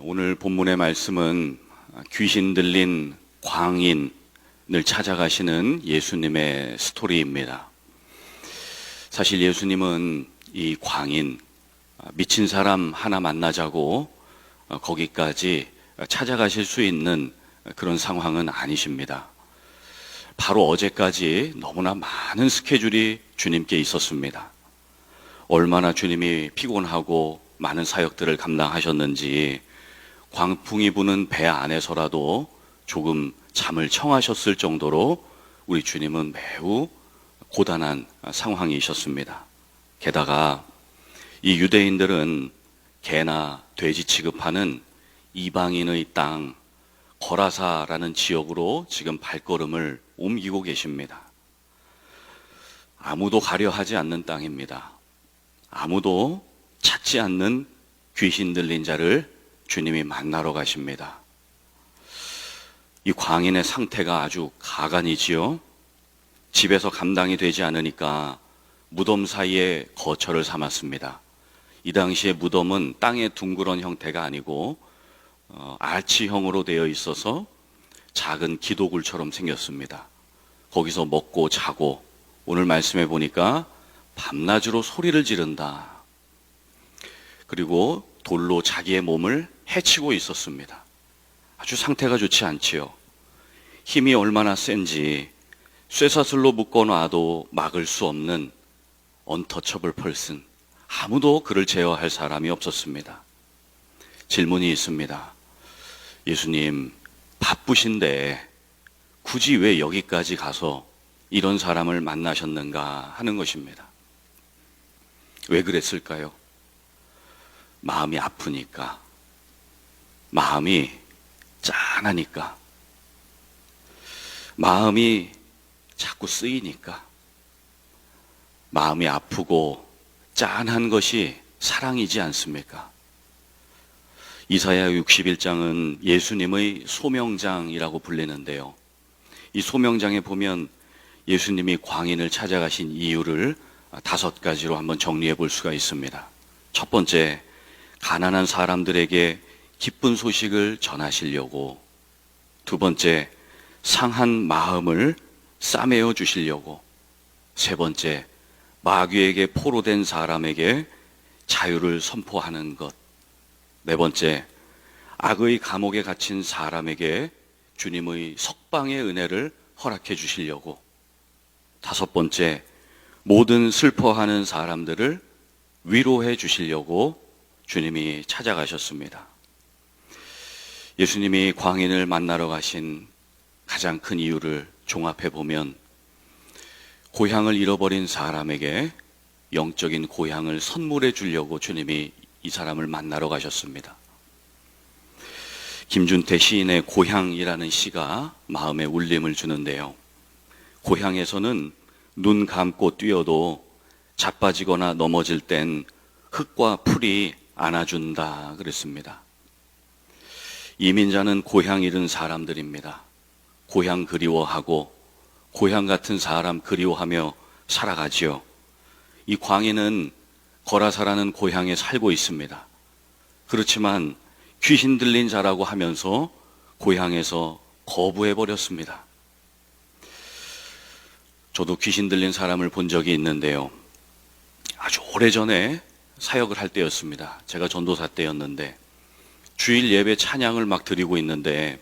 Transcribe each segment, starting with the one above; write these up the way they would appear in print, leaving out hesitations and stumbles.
오늘 본문의 말씀은 귀신 들린 광인을 찾아가시는 예수님의 스토리입니다. 사실 예수님은 이 광인, 미친 사람 하나 만나자고 거기까지 찾아가실 수 있는 그런 상황은 아니십니다. 바로 어제까지 너무나 많은 스케줄이 주님께 있었습니다. 얼마나 주님이 피곤하고 많은 사역들을 감당하셨는지 광풍이 부는 배 안에서라도 조금 잠을 청하셨을 정도로 우리 주님은 매우 고단한 상황이셨습니다. 게다가 이 유대인들은 개나 돼지 취급하는 이방인의 땅 거라사라는 지역으로 지금 발걸음을 옮기고 계십니다. 아무도 가려 하지 않는 땅입니다. 아무도 찾지 않는 귀신 들린 자를 주님이 만나러 가십니다. 이 광인의 상태가 아주 가관이지요. 집에서 감당이 되지 않으니까 무덤 사이에 거처를 삼았습니다. 이 당시에 무덤은 땅의 둥그런 형태가 아니고 아치형으로 되어 있어서 작은 기도굴처럼 생겼습니다. 거기서 먹고 자고, 오늘 말씀해 보니까 밤낮으로 소리를 지른다. 그리고 돌로 자기의 몸을 해치고 있었습니다. 아주 상태가 좋지 않지요. 힘이 얼마나 센지 쇠사슬로 묶어놔도 막을 수 없는 언터처블 펄슨, 아무도 그를 제어할 사람이 없었습니다. 질문이 있습니다. 예수님, 바쁘신데 굳이 왜 여기까지 가서 이런 사람을 만나셨는가 하는 것입니다. 왜 그랬을까요? 마음이 아프니까, 마음이 짠하니까, 마음이 자꾸 쓰이니까. 마음이 아프고 짠한 것이 사랑이지 않습니까? 이사야 61장은 예수님의 소명장이라고 불리는데요. 이 소명장에 보면 예수님이 광인을 찾아가신 이유를 5가지로 한번 정리해 볼 수가 있습니다. 첫 번째, 가난한 사람들에게 기쁜 소식을 전하시려고. 두 번째, 상한 마음을 싸매어 주시려고. 세 번째, 마귀에게 포로된 사람에게 자유를 선포하는 것. 네 번째, 악의 감옥에 갇힌 사람에게 주님의 석방의 은혜를 허락해 주시려고. 다섯 번째, 모든 슬퍼하는 사람들을 위로해 주시려고 주님이 찾아가셨습니다. 예수님이 광인을 만나러 가신 가장 큰 이유를 종합해 보면, 고향을 잃어버린 사람에게 영적인 고향을 선물해 주려고 주님이 이 사람을 만나러 가셨습니다. 김준태 시인의 고향이라는 시가 마음에 울림을 주는데요. 고향에서는 눈 감고 뛰어도 자빠지거나 넘어질 땐 흙과 풀이 안아준다 그랬습니다. 이민자는 고향 잃은 사람들입니다. 고향 그리워하고 고향 같은 사람 그리워하며 살아가지요. 이 광인은 거라사라는 고향에 살고 있습니다. 그렇지만 귀신 들린 자라고 하면서 고향에서 거부해버렸습니다. 저도 귀신 들린 사람을 본 적이 있는데요. 아주 오래전에 사역을 할 때였습니다. 제가 전도사 때였는데 주일 예배 찬양을 막 드리고 있는데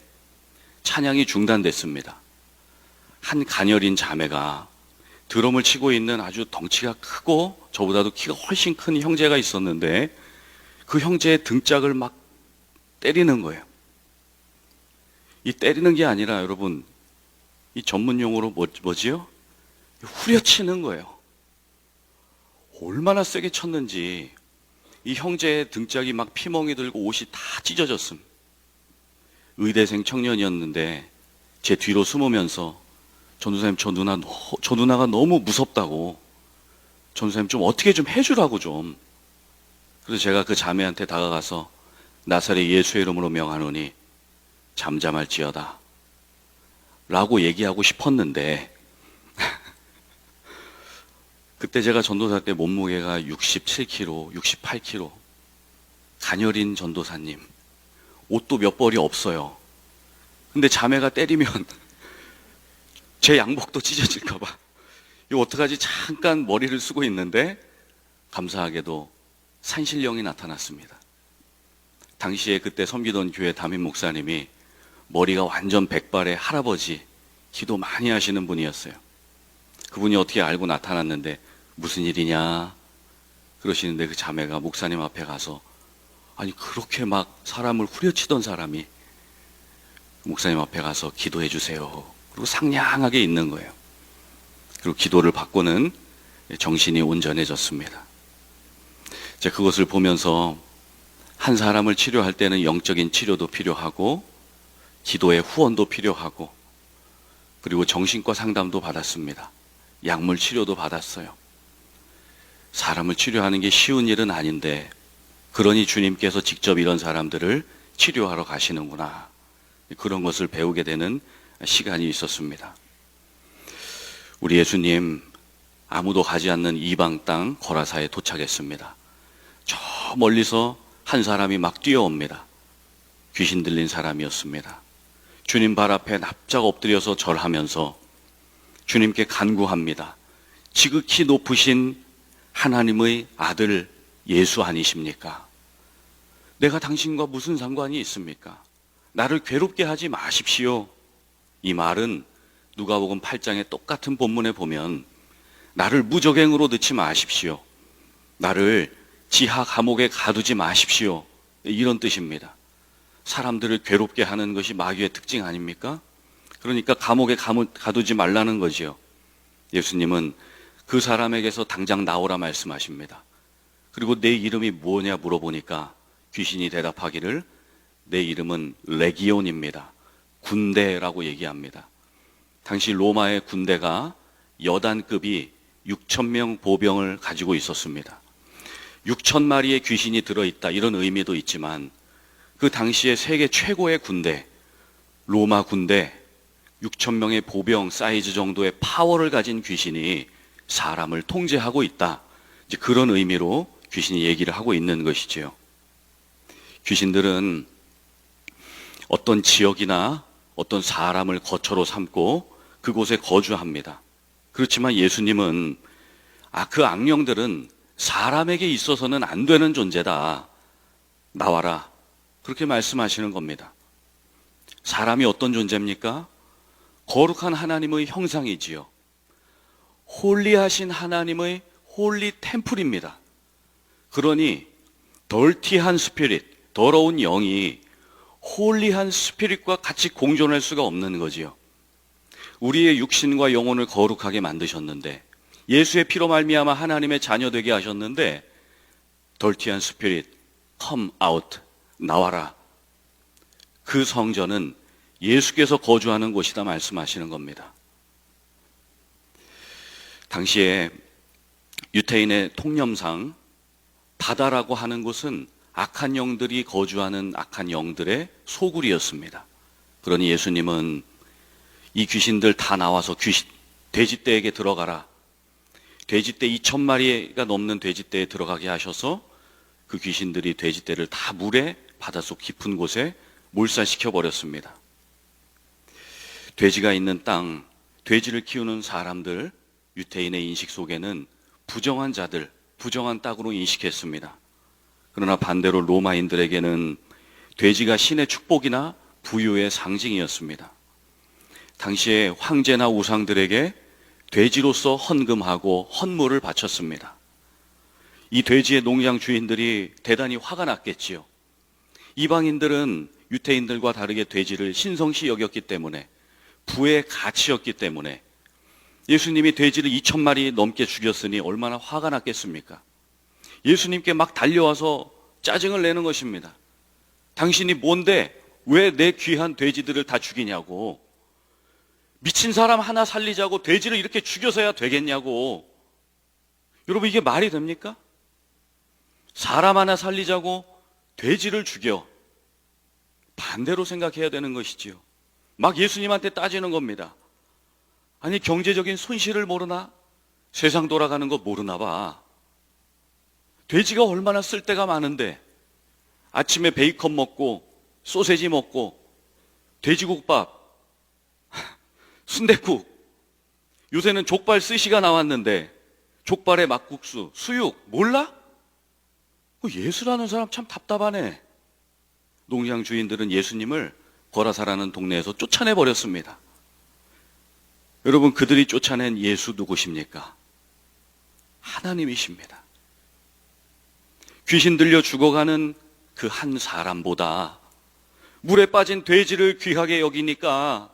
찬양이 중단됐습니다. 한 가녀린 자매가 드럼을 치고 있는 아주 덩치가 크고 저보다도 키가 훨씬 큰 형제가 있었는데 그 형제의 등짝을 막 때리는 거예요. 이 때리는 게 아니라 여러분, 이 전문 용어로 뭐지요? 후려치는 거예요. 얼마나 세게 쳤는지 이 형제의 등짝이 막 피멍이 들고 옷이 다 찢어졌음. 의대생 청년이었는데 제 뒤로 숨으면서 전도사님, 저 누나가 너무 무섭다고, 전도사님 좀 어떻게 좀 해주라고 좀. 그래서 제가 그 자매한테 다가가서 나사렛 예수의 이름으로 명하노니 잠잠할지어다 라고 얘기하고 싶었는데 그때 제가 전도사 때 몸무게가 67kg, 68kg, 가녀린 전도사님, 옷도 몇 벌이 없어요. 근데 자매가 때리면 제 양복도 찢어질까 봐 이거 어떡하지? 잠깐 머리를 쓰고 있는데 감사하게도 산신령이 나타났습니다. 당시에 그때 섬기던 교회 담임 목사님이 머리가 완전 백발의 할아버지, 기도 많이 하시는 분이었어요. 그분이 어떻게 알고 나타났는데 무슨 일이냐 그러시는데 그 자매가 목사님 앞에 가서 아니 그렇게 막 사람을 후려치던 사람이 목사님 앞에 가서 기도해 주세요. 그리고 상냥하게 있는 거예요. 그리고 기도를 받고는 정신이 온전해졌습니다. 제가 그것을 보면서 한 사람을 치료할 때는 영적인 치료도 필요하고 기도의 후원도 필요하고 그리고 정신과 상담도 받았습니다. 약물 치료도 받았어요. 사람을 치료하는 게 쉬운 일은 아닌데 그러니 주님께서 직접 이런 사람들을 치료하러 가시는구나. 그런 것을 배우게 되는 시간이 있었습니다. 우리 예수님 아무도 가지 않는 이방 땅 거라사에 도착했습니다. 저 멀리서 한 사람이 막 뛰어옵니다. 귀신 들린 사람이었습니다. 주님 발 앞에 납작 엎드려서 절하면서 주님께 간구합니다. 지극히 높으신 하나님의 아들 예수 아니십니까? 내가 당신과 무슨 상관이 있습니까? 나를 괴롭게 하지 마십시오. 이 말은 누가복음 8장의 똑같은 본문에 보면 나를 무적행으로 넣지 마십시오. 나를 지하 감옥에 가두지 마십시오. 이런 뜻입니다. 사람들을 괴롭게 하는 것이 마귀의 특징 아닙니까? 그러니까 감옥에 가두지 말라는 거지요. 예수님은 그 사람에게서 당장 나오라 말씀하십니다. 그리고 내 이름이 뭐냐 물어보니까 귀신이 대답하기를 내 이름은 레기온입니다. 군대라고 얘기합니다. 당시 로마의 군대가 여단급이 6,000명 보병을 가지고 있었습니다. 6,000마리의 귀신이 들어있다 이런 의미도 있지만 그 당시에 세계 최고의 군대 로마 군대 6,000명의 보병 사이즈 정도의 파워를 가진 귀신이 사람을 통제하고 있다. 이제 그런 의미로 귀신이 얘기를 하고 있는 것이지요. 귀신들은 어떤 지역이나 어떤 사람을 거처로 삼고 그곳에 거주합니다. 그렇지만 예수님은 그 악령들은 사람에게 있어서는 안 되는 존재다. 나와라. 그렇게 말씀하시는 겁니다. 사람이 어떤 존재입니까? 거룩한 하나님의 형상이지요. 홀리하신 하나님의 홀리 템플입니다. 그러니 덜티한 스피릿, 더러운 영이 홀리한 스피릿과 같이 공존할 수가 없는 거지요. 우리의 육신과 영혼을 거룩하게 만드셨는데 예수의 피로 말미암아 하나님의 자녀 되게 하셨는데 덜티한 스피릿, come out, 나와라. 그 성전은 예수께서 거주하는 곳이다 말씀하시는 겁니다. 당시에 유태인의 통념상 바다라고 하는 곳은 악한 영들이 거주하는 악한 영들의 소굴이었습니다. 그러니 예수님은 이 귀신들 다 나와서 돼지떼에게 들어가라. 돼지떼 2,000마리가 넘는 돼지떼에 들어가게 하셔서 그 귀신들이 돼지떼를 다 물에 바닷속 깊은 곳에 몰살시켜 버렸습니다. 돼지가 있는 땅, 돼지를 키우는 사람들, 유태인의 인식 속에는 부정한 자들, 부정한 땅으로 인식했습니다. 그러나 반대로 로마인들에게는 돼지가 신의 축복이나 부유의 상징이었습니다. 당시에 황제나 우상들에게 돼지로서 헌금하고 헌물을 바쳤습니다. 이 돼지의 농장 주인들이 대단히 화가 났겠지요. 이방인들은 유태인들과 다르게 돼지를 신성시 여겼기 때문에 부의 가치였기 때문에 예수님이 돼지를 2,000마리 넘게 죽였으니 얼마나 화가 났겠습니까? 예수님께 막 달려와서 짜증을 내는 것입니다. 당신이 뭔데 왜 내 귀한 돼지들을 다 죽이냐고. 미친 사람 하나 살리자고 돼지를 이렇게 죽여서야 되겠냐고. 여러분 이게 말이 됩니까? 사람 하나 살리자고 돼지를 죽여. 반대로 생각해야 되는 것이지요. 막 예수님한테 따지는 겁니다. 아니 경제적인 손실을 모르나? 세상 돌아가는 거 모르나 봐. 돼지가 얼마나 쓸데가 많은데 아침에 베이컨 먹고 소세지 먹고 돼지국밥, 순댓국, 요새는 족발 스시가 나왔는데 족발에 막국수, 수육 몰라? 예수라는 사람 참 답답하네. 농장 주인들은 예수님을 거라사라는 동네에서 쫓아내버렸습니다. 여러분, 그들이 쫓아낸 예수 누구십니까? 하나님이십니다. 귀신 들려 죽어가는 그 한 사람보다 물에 빠진 돼지를 귀하게 여기니까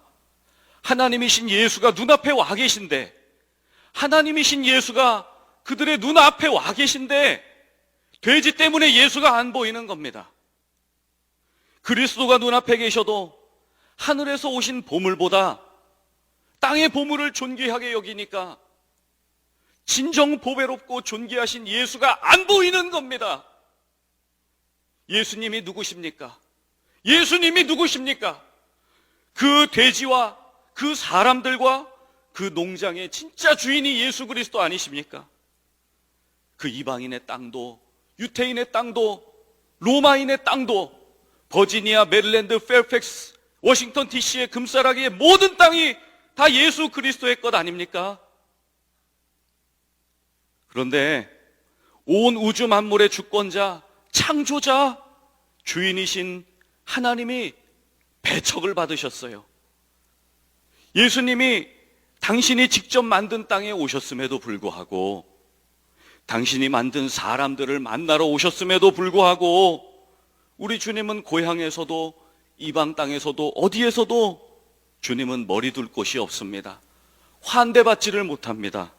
하나님이신 예수가 눈앞에 와 계신데, 하나님이신 예수가 그들의 눈앞에 와 계신데 돼지 때문에 예수가 안 보이는 겁니다. 그리스도가 눈앞에 계셔도 하늘에서 오신 보물보다 땅의 보물을 존귀하게 여기니까 진정 보배롭고 존귀하신 예수가 안 보이는 겁니다. 예수님이 누구십니까? 예수님이 누구십니까? 그 돼지와 그 사람들과 그 농장의 진짜 주인이 예수 그리스도 아니십니까? 그 이방인의 땅도, 유태인의 땅도, 로마인의 땅도, 버지니아, 메릴랜드, 페어팩스, 워싱턴 DC의 금싸라기의 모든 땅이 다 예수 그리스도의 것 아닙니까? 그런데 온 우주 만물의 주권자, 창조자, 주인이신 하나님이 배척을 받으셨어요. 예수님이 당신이 직접 만든 땅에 오셨음에도 불구하고, 당신이 만든 사람들을 만나러 오셨음에도 불구하고, 우리 주님은 고향에서도 이방 땅에서도 어디에서도 주님은 머리 둘 곳이 없습니다. 환대받지를 못합니다.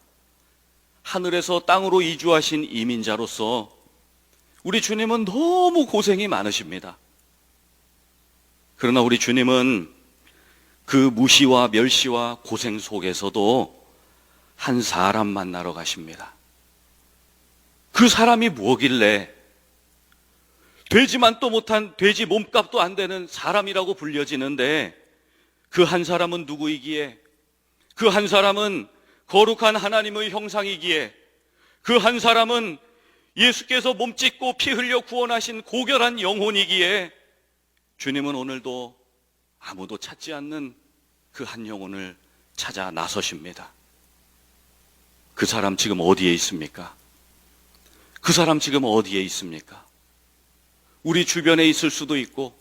하늘에서 땅으로 이주하신 이민자로서 우리 주님은 너무 고생이 많으십니다. 그러나 우리 주님은 그 무시와 멸시와 고생 속에서도 한 사람 만나러 가십니다. 그 사람이 뭐길래 되지만도 못한 돼지 몸값도 안 되는 사람이라고 불려지는데, 그 한 사람은 누구이기에, 그 한 사람은 거룩한 하나님의 형상이기에, 그 한 사람은 예수께서 몸 찢고 피 흘려 구원하신 고결한 영혼이기에, 주님은 오늘도 아무도 찾지 않는 그 한 영혼을 찾아 나서십니다. 그 사람 지금 어디에 있습니까? 그 사람 지금 어디에 있습니까? 우리 주변에 있을 수도 있고,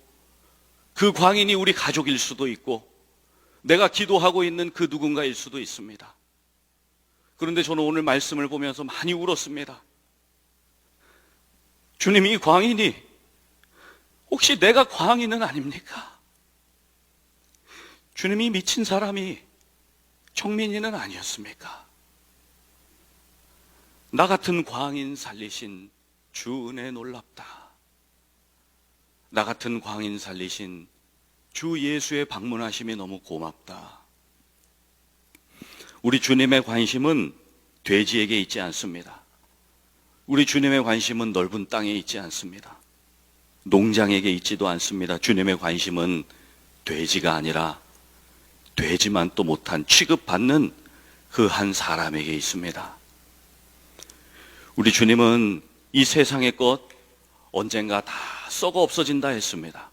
그 광인이 우리 가족일 수도 있고, 내가 기도하고 있는 그 누군가일 수도 있습니다. 그런데 저는 오늘 말씀을 보면서 많이 울었습니다. 주님, 이 광인이 혹시 내가 광인은 아닙니까? 주님이 미친 사람이 정민이는 아니었습니까? 나 같은 광인 살리신 주 은혜 놀랍다. 나 같은 광인 살리신 주 예수의 방문하심이 너무 고맙다. 우리 주님의 관심은 돼지에게 있지 않습니다. 우리 주님의 관심은 넓은 땅에 있지 않습니다. 농장에게 있지도 않습니다. 주님의 관심은 돼지가 아니라 되지만 또 못한 취급받는 그 한 사람에게 있습니다. 우리 주님은 이 세상의 것 언젠가 다 썩어 없어진다 했습니다.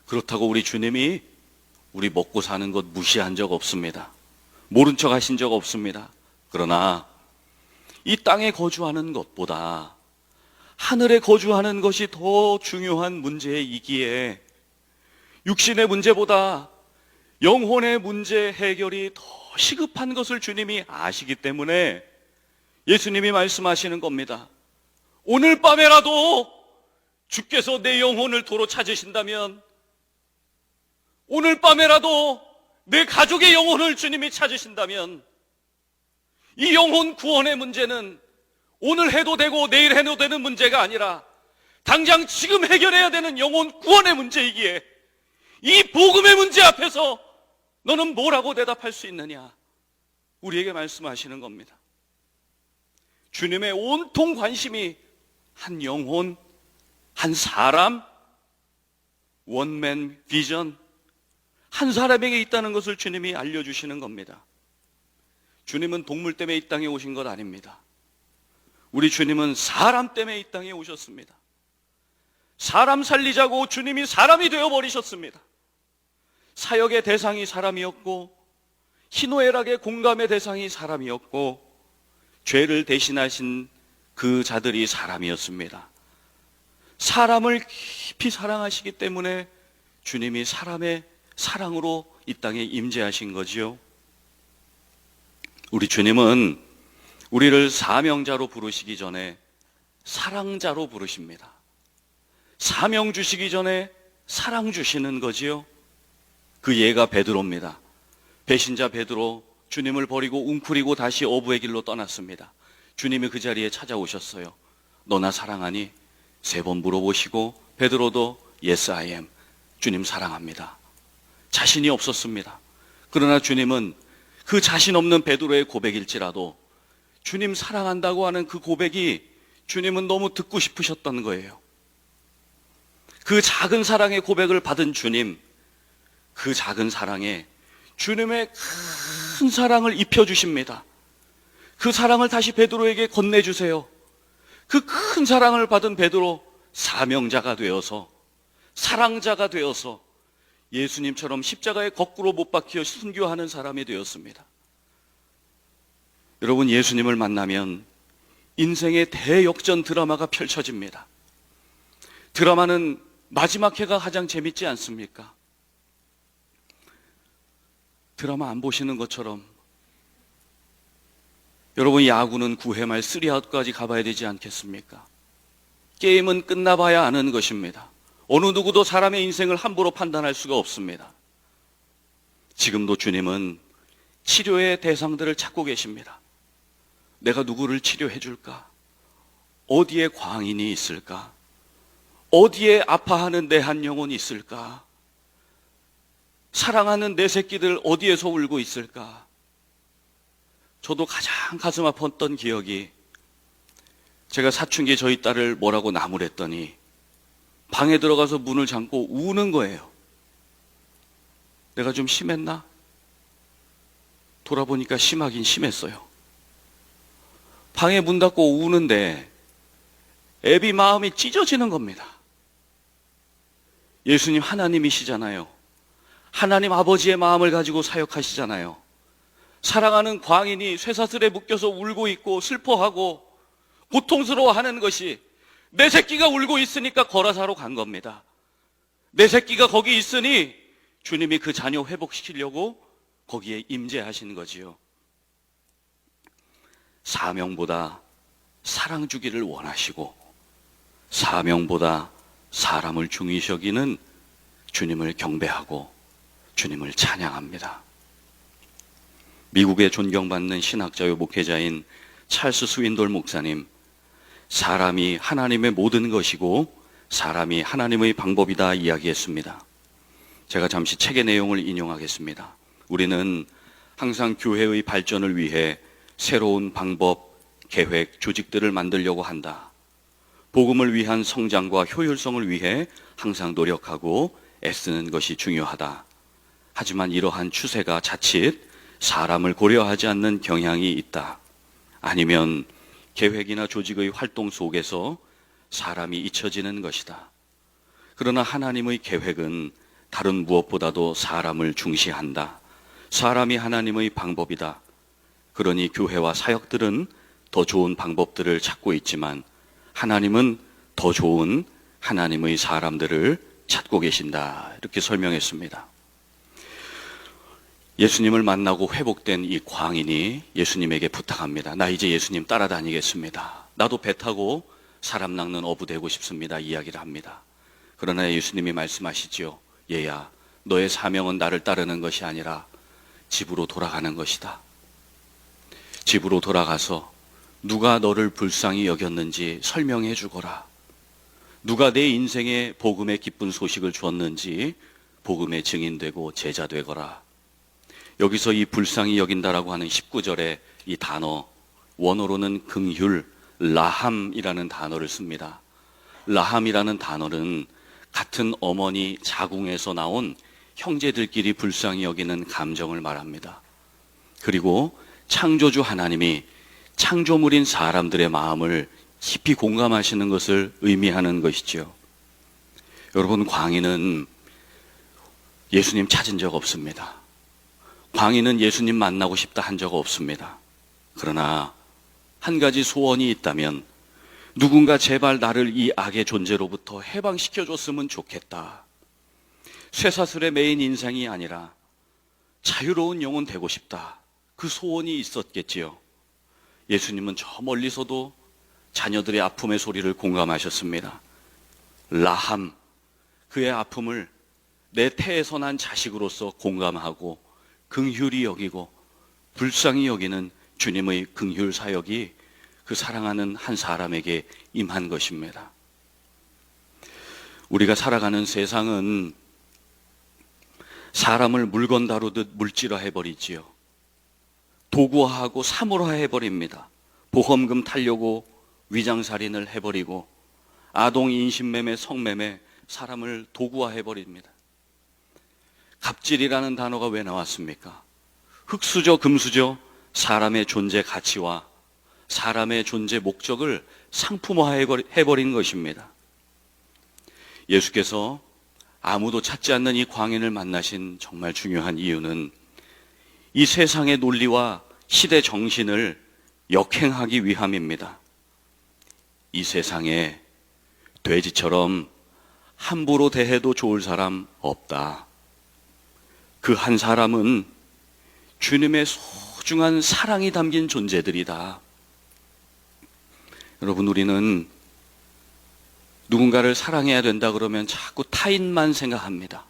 그렇다고 우리 주님이 우리 먹고 사는 것 무시한 적 없습니다. 모른 척 하신 적 없습니다. 그러나 이 땅에 거주하는 것보다 하늘에 거주하는 것이 더 중요한 문제이기에, 육신의 문제보다 영혼의 문제 해결이 더 시급한 것을 주님이 아시기 때문에 예수님이 말씀하시는 겁니다. 오늘 밤에라도 주께서 내 영혼을 도로 찾으신다면, 오늘 밤에라도 내 가족의 영혼을 주님이 찾으신다면, 이 영혼 구원의 문제는 오늘 해도 되고 내일 해도 되는 문제가 아니라 당장 지금 해결해야 되는 영혼 구원의 문제이기에, 이 복음의 문제 앞에서 너는 뭐라고 대답할 수 있느냐? 우리에게 말씀하시는 겁니다. 주님의 온통 관심이 한 영혼, 한 사람, 원맨 비전, 한 사람에게 있다는 것을 주님이 알려주시는 겁니다. 주님은 동물 때문에 이 땅에 오신 것 아닙니다. 우리 주님은 사람 때문에 이 땅에 오셨습니다. 사람 살리자고 주님이 사람이 되어버리셨습니다. 사역의 대상이 사람이었고, 희노애락의 공감의 대상이 사람이었고, 죄를 대신하신 그 자들이 사람이었습니다. 사람을 깊이 사랑하시기 때문에 주님이 사람의 사랑으로 이 땅에 임재하신 거지요. 우리 주님은 우리를 사명자로 부르시기 전에 사랑자로 부르십니다. 사명 주시기 전에 사랑 주시는 거지요. 그 예가 베드로입니다. 배신자 베드로, 주님을 버리고 웅크리고 다시 어부의 길로 떠났습니다. 주님이 그 자리에 찾아오셨어요. 너 나 사랑하니? 3번 물어보시고 베드로도 Yes I am, 주님 사랑합니다. 자신이 없었습니다. 그러나 주님은 그 자신 없는 베드로의 고백일지라도 주님 사랑한다고 하는 그 고백이 주님은 너무 듣고 싶으셨던 거예요. 그 작은 사랑의 고백을 받은 주님, 그 작은 사랑에 주님의 큰 사랑을 입혀주십니다. 그 사랑을 다시 베드로에게 건네주세요. 그 큰 사랑을 받은 베드로, 사명자가 되어서, 사랑자가 되어서 예수님처럼 십자가에 거꾸로 못 박혀 순교하는 사람이 되었습니다. 여러분, 예수님을 만나면 인생의 대역전 드라마가 펼쳐집니다. 드라마는 마지막 회가 가장 재밌지 않습니까? 드라마 안 보시는 것처럼 여러분, 야구는 9회 말 3아웃까지 가봐야 되지 않겠습니까? 게임은 끝나봐야 아는 것입니다. 어느 누구도 사람의 인생을 함부로 판단할 수가 없습니다. 지금도 주님은 치료의 대상들을 찾고 계십니다. 내가 누구를 치료해 줄까? 어디에 광인이 있을까? 어디에 아파하는 내 한 영혼이 있을까? 사랑하는 내 새끼들 어디에서 울고 있을까? 저도 가장 가슴 아팠던 기억이, 제가 사춘기 저희 딸을 뭐라고 나무랬더니 방에 들어가서 문을 잠고 우는 거예요. 내가 좀 심했나? 돌아보니까 심하긴 심했어요. 방에 문 닫고 우는데 애비 마음이 찢어지는 겁니다. 예수님 하나님이시잖아요. 하나님 아버지의 마음을 가지고 사역하시잖아요. 사랑하는 광인이 쇠사슬에 묶여서 울고 있고 슬퍼하고 고통스러워하는 것이, 내 새끼가 울고 있으니까 거라사로 간 겁니다. 내 새끼가 거기 있으니 주님이 그 자녀 회복시키려고 거기에 임재하신 거지요. 사명보다 사랑 주기를 원하시고, 사명보다 사람을 중요시 여기는 주님을 경배하고 주님을 찬양합니다. 미국의 존경받는 신학자요 목회자인 찰스 스윈돌 목사님, 사람이 하나님의 모든 것이고 사람이 하나님의 방법이다 이야기했습니다. 제가 잠시 책의 내용을 인용하겠습니다. 우리는 항상 교회의 발전을 위해 새로운 방법, 계획, 조직들을 만들려고 한다. 복음을 위한 성장과 효율성을 위해 항상 노력하고 애쓰는 것이 중요하다. 하지만 이러한 추세가 자칫 사람을 고려하지 않는 경향이 있다. 아니면 계획이나 조직의 활동 속에서 사람이 잊혀지는 것이다. 그러나 하나님의 계획은 다른 무엇보다도 사람을 중시한다. 사람이 하나님의 방법이다. 그러니 교회와 사역들은 더 좋은 방법들을 찾고 있지만 하나님은 더 좋은 하나님의 사람들을 찾고 계신다. 이렇게 설명했습니다. 예수님을 만나고 회복된 이 광인이 예수님에게 부탁합니다. 나 이제 예수님 따라다니겠습니다. 나도 배 타고 사람 낚는 어부 되고 싶습니다. 이야기를 합니다. 그러나 예수님이 말씀하시지요. 얘야, 너의 사명은 나를 따르는 것이 아니라 집으로 돌아가는 것이다. 집으로 돌아가서 누가 너를 불쌍히 여겼는지 설명해 주거라. 누가 내 인생에 복음의 기쁜 소식을 주었는지 복음의 증인되고 제자 되거라. 여기서 이 불쌍히 여긴다라고 하는 19절에 이 단어, 원어로는 긍휼, 라함이라는 단어를 씁니다. 라함이라는 단어는 같은 어머니 자궁에서 나온 형제들끼리 불쌍히 여기는 감정을 말합니다. 그리고 창조주 하나님이 창조물인 사람들의 마음을 깊이 공감하시는 것을 의미하는 것이죠. 여러분, 광희는 예수님 찾은 적 없습니다. 광희는 예수님 만나고 싶다 한 적 없습니다. 그러나 한 가지 소원이 있다면 누군가 제발 나를 이 악의 존재로부터 해방시켜줬으면 좋겠다. 쇠사슬에 매인 인생이 아니라 자유로운 영혼 되고 싶다. 그 소원이 있었겠지요. 예수님은 저 멀리서도 자녀들의 아픔의 소리를 공감하셨습니다. 라함, 그의 아픔을 내 태에서 난 자식으로서 공감하고 긍휼히 여기고 불쌍히 여기는 주님의 긍휼 사역이 그 사랑하는 한 사람에게 임한 것입니다. 우리가 살아가는 세상은 사람을 물건 다루듯 물질화해버리지요. 도구화하고 사물화해버립니다. 보험금 타려고 위장살인을 해버리고 아동 인신매매, 성매매, 사람을 도구화해버립니다. 갑질이라는 단어가 왜 나왔습니까? 흙수저, 금수저, 사람의 존재 가치와 사람의 존재 목적을 상품화해버린 것입니다. 예수께서 아무도 찾지 않는 이 광인을 만나신 정말 중요한 이유는 이 세상의 논리와 시대 정신을 역행하기 위함입니다. 이 세상에 돼지처럼 함부로 대해도 좋을 사람 없다. 그 한 사람은 주님의 소중한 사랑이 담긴 존재들이다. 여러분, 우리는 누군가를 사랑해야 된다 그러면 자꾸 타인만 생각합니다.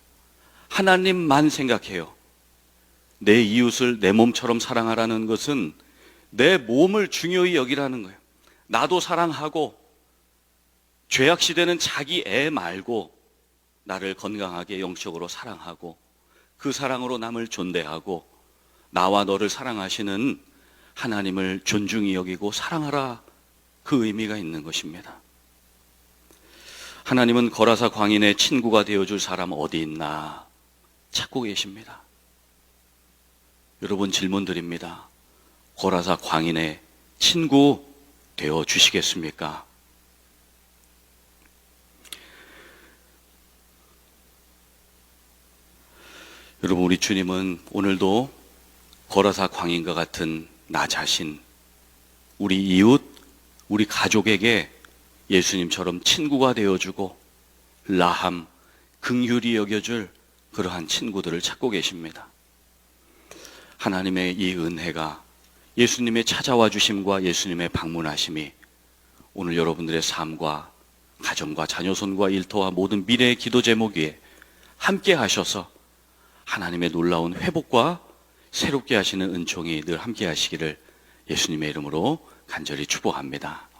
하나님만 생각해요. 내 이웃을 내 몸처럼 사랑하라는 것은 내 몸을 중요히 여기라는 거예요. 나도 사랑하고 죄악 시대는 자기 애 말고 나를 건강하게 영적으로 사랑하고 그 사랑으로 남을 존대하고 나와 너를 사랑하시는 하나님을 존중히 여기고 사랑하라, 그 의미가 있는 것입니다. 하나님은 거라사 광인의 친구가 되어줄 사람 어디 있나 찾고 계십니다. 여러분, 질문 드립니다. 거라사 광인의 친구 되어주시겠습니까? 여러분, 우리 주님은 오늘도 거라사 광인과 같은 나 자신, 우리 이웃, 우리 가족에게 예수님처럼 친구가 되어주고 라함, 긍휼히 여겨줄 그러한 친구들을 찾고 계십니다. 하나님의 이 은혜가, 예수님의 찾아와 주심과 예수님의 방문하심이 오늘 여러분들의 삶과 가정과 자녀손과 일터와 모든 미래의 기도 제목 위에 함께 하셔서 하나님의 놀라운 회복과 새롭게 하시는 은총이 늘 함께 하시기를 예수님의 이름으로 간절히 축복합니다.